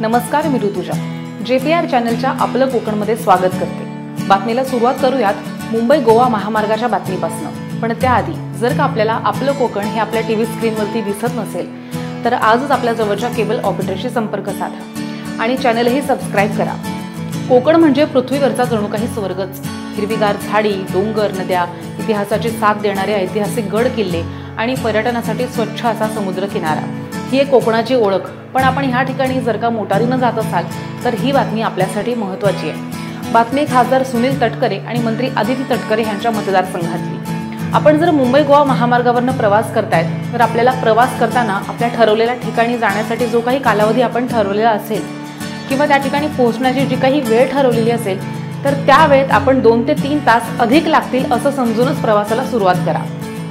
नमस्कार, मी ऋतुजा JPR चॅनलच्या आपलं कोकणमध्ये स्वागत करते। बातमीला सुरुवात करूयात मुंबई गोवा महामार्गाच्या बातमीपासून। पण त्याआधी जर का आपल्याला आपलं कोकण हे आपल्या टीव्ही स्क्रीनवरती दिसत नसेल तर आजच आपल्या जवळच्या केबल ऑपरेटरशी संपर्क साधा आणि चॅनलही सबस्क्राइब करा। कोकण म्हणजे पृथ्वीवरचा जणू काही स्वर्गच। हिरवीगार झाडी, डोंगर, नद्या, इतिहासाची साथ देणारे ऐतिहासिक गड किल्ले आणि पर्यटनासाठी स्वच्छ असा समुद्र किनारा ही एक कोकणाची ओळख। पण आपण ह्या ठिकाणी जर का मोटारीने जात असाल तर ही बातमी आपल्यासाठी महत्त्वाची आहे। बातमी खासदार सुनील तटकरे आणि मंत्री आदिती तटकरे यांच्या मतदारसंघातली। आपण जर मुंबई गोवा महामार्गावरनं प्रवास करतायत तर आपल्याला प्रवास करताना आपल्या ठरवलेल्या ठिकाणी जाण्यासाठी जो काही कालावधी आपण ठरवलेला असेल किंवा त्या ठिकाणी पोहोचण्याची जी काही वेळ ठरवलेली असेल तर त्या वेळेत आपण 2 ते 3 तास अधिक लागतील असं समजूनच प्रवासाला सुरुवात करा।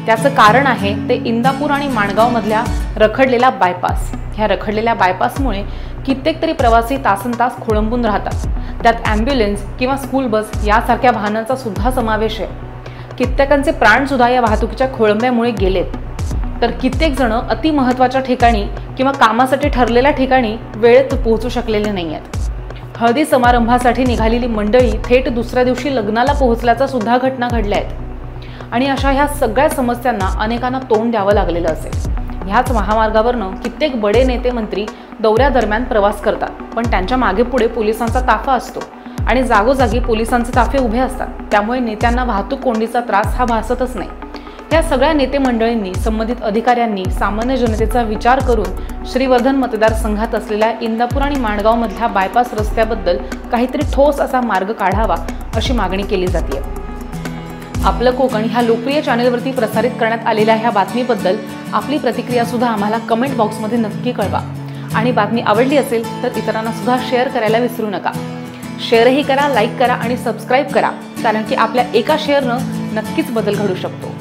त्याचं कारण आहे ते इंदापूर आणि माणगाव मधल्या रखडलेला बायपास। ह्या रखडलेल्या बायपासमुळे कित्येक तरी प्रवासी तासनतास खोळंबून राहतात। त्यात ॲम्ब्युलन्स किंवा स्कूल बस यासारख्या वाहनांचा सुद्धा समावेश आहे। कित्येकांचे प्राण सुद्धा या वाहतुकीच्या खोळंब्यामुळे गेलेत। तर कित्येक जण अति महत्त्वाच्या ठिकाणी किंवा कामासाठी ठरलेल्या ठिकाणी वेळेत पोहोचू शकलेले नाहीयेत। हळदी समारंभासाठी निघालेली मंडळी थेट दुसऱ्या दिवशी लग्नाला पोहोचल्याचा सुद्धा घटना घडल्या आहेत। आणि अशा ह्या सगळ्या समस्यांना अनेकांना तोंड द्यावं लागलेलं असेल। ह्याच महामार्गावरनं कित्येक बडे नेते मंत्री दौऱ्यादरम्यान प्रवास करतात, पण त्यांच्या मागे पुढे पोलिसांचा ताफा असतो आणि जागोजागी पोलिसांचे ताफे उभे असतात। त्यामुळे नेत्यांना वाहतूक कोंडीचा त्रास हा भासतच नाही। या सगळ्या नेते मंडळींनी, संबंधित अधिकाऱ्यांनी सामान्य जनतेचा विचार करून श्रीवर्धन मतदारसंघात असलेल्या इंदापूर आणि माणगाव मधल्या बायपास रस्त्याबद्दल काहीतरी ठोस असा मार्ग काढावा अशी मागणी केली जाते। आपलं कोकण ह्या लोकप्रिय चॅनलवरती प्रसारित करण्यात आलेल्या ह्या बातमीबद्दल आपली प्रतिक्रिया सुद्धा आम्हाला कमेंट बॉक्समध्ये नक्की कळवा आणि बातमी आवडली असेल तर इतरांना सुद्धा शेअर करायला विसरू नका। शेअरही करा, लाईक करा आणि सबस्क्राइब करा, कारण की आपल्या एका शेअरनं नक्कीच बदल घडू शकतो।